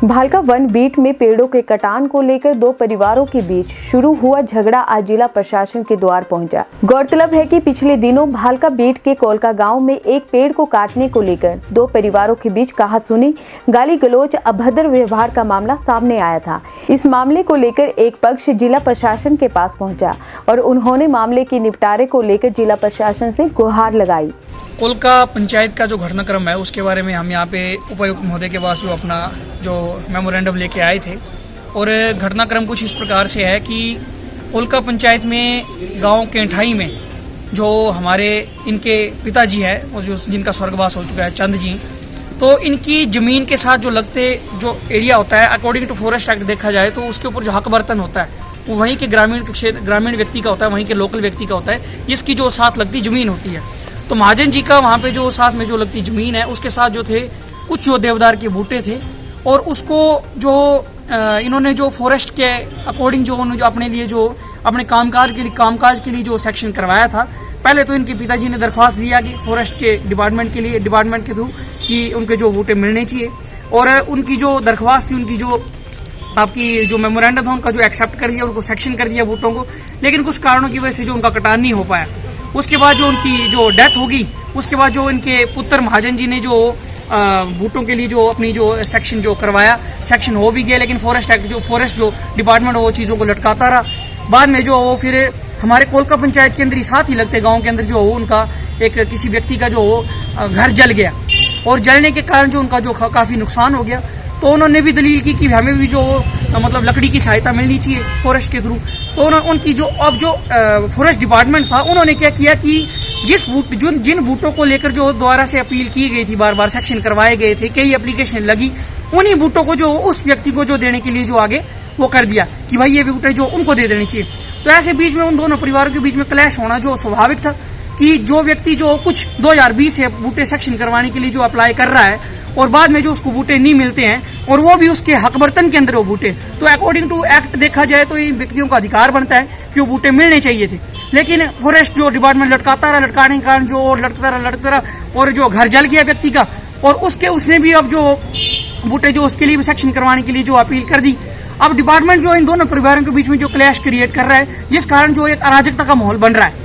Bhalka one beat में पेड़ों के कटान को लेकर दो परिवारों के बीच शुरू हुआ झगड़ा आज जिला प्रशासन के द्वार पहुंचा। गौरतलब है कि पिछले दिनों भालका बीट के कोलका गांव में एक पेड़ को काटने को लेकर दो परिवारों के बीच कहासुनी, गाली गलौज, अभद्र व्यवहार का मामला सामने आया था। इस मामले को लेकर एक पक्ष जिला प्रशासन के पास पहुंचा और उन्होंने मामले के निपटारे को लेकर जिला प्रशासन से गुहार लगाई। कोलका पंचायत का जो घटनाक्रम है उसके बारे में हम यहाँ पे उपायुक्त महोदय के पास जो मेमोरेंडम लेके आए थे और घटनाक्रम कुछ इस प्रकार से है कि कोलका पंचायत में गांव केंठाई में जो हमारे इनके पिताजी है और जो जिनका स्वर्गवास हो चुका है चंद जी, तो इनकी ज़मीन के साथ जो लगते जो एरिया होता है अकॉर्डिंग टू फॉरेस्ट एक्ट देखा जाए तो उसके ऊपर जो हक बर्तन होता है वो वहीं के ग्रामीण व्यक्ति का होता है, वहीं के लोकल व्यक्ति का होता है जिसकी जो साथ लगती ज़मीन होती है। तो महाजन जी का वहाँ पे जो साथ में जो लगती ज़मीन है उसके साथ जो थे कुछ जो देवदार के बूटे थे और उसको जो इन्होंने जो फॉरेस्ट के अकॉर्डिंग जो उन्होंने जो अपने लिए जो अपने कामकाज के लिए जो सेक्शन करवाया था, पहले तो इनके पिताजी ने दरख्वास्त दिया कि फॉरेस्ट के डिपार्टमेंट के थ्रू कि उनके जो बूटे मिलने चाहिए और उनकी जो दरख्वास्त थी, उनकी जो आपकी जो मेमोरेंडम था उनका जो एक्सेप्ट कर दिया, उनको सेक्शन कर दिया बूटों को, लेकिन कुछ कारणों की वजह से जो उनका कटान नहीं हो पाया। उसके बाद जो उनकी जो डेथ होगी उसके बाद जो इनके पुत्र महाजन जी ने जो बूटों के लिए जो अपनी जो सेक्शन जो करवाया, सेक्शन हो भी गया, लेकिन फॉरेस्ट जो डिपार्टमेंट वो चीज़ों को लटकाता रहा। बाद में जो वो फिर हमारे कोलका पंचायत के अंदर ही साथ ही लगते गांव के अंदर जो उनका एक किसी व्यक्ति का जो घर जल गया और जलने के कारण जो उनका जो काफ़ी नुकसान हो गया, तो उन्होंने भी दलील की कि हमें भी जो मतलब लकड़ी की सहायता मिलनी चाहिए फॉरेस्ट के थ्रू। तो उनकी जो अब जो फॉरेस्ट डिपार्टमेंट था उन्होंने क्या किया कि जिन बूटों को लेकर जो दोबारा से अपील की गई थी, बार बार सेक्शन करवाए गए थे, कई एप्लीकेशन लगी, उन्हीं बूटों को जो उस व्यक्ति को जो देने के लिए जो आगे वो कर दिया कि भाई ये बूटे जो उनको दे देनी चाहिए। तो ऐसे बीच में उन दोनों परिवारों के बीच में क्लैश होना जो स्वाभाविक था कि जो व्यक्ति जो कुछ 2020 से बूटे सेक्शन करवाने के लिए जो अप्लाई कर रहा है और बाद में जो उसको बूटे नहीं मिलते हैं और वो भी उसके हक बर्तन के अंदर वो बूटे, तो अकॉर्डिंग टू एक्ट देखा जाए तो इन व्यक्तियों का अधिकार बनता है कि वो बूटे मिलने चाहिए थे, लेकिन फॉरेस्ट जो डिपार्टमेंट लटकाता रहा, लटकाने के कारण जो और लटकता रहा और जो घर जल गया व्यक्ति का और उसने भी अब जो बूटे जो उसके लिए भी सेक्शन करवाने के लिए जो अपील कर दी। अब डिपार्टमेंट जो इन दोनों परिवारों के बीच में जो क्लैश क्रिएट कर रहा है जिस कारण जो एक अराजकता का माहौल बन रहा है।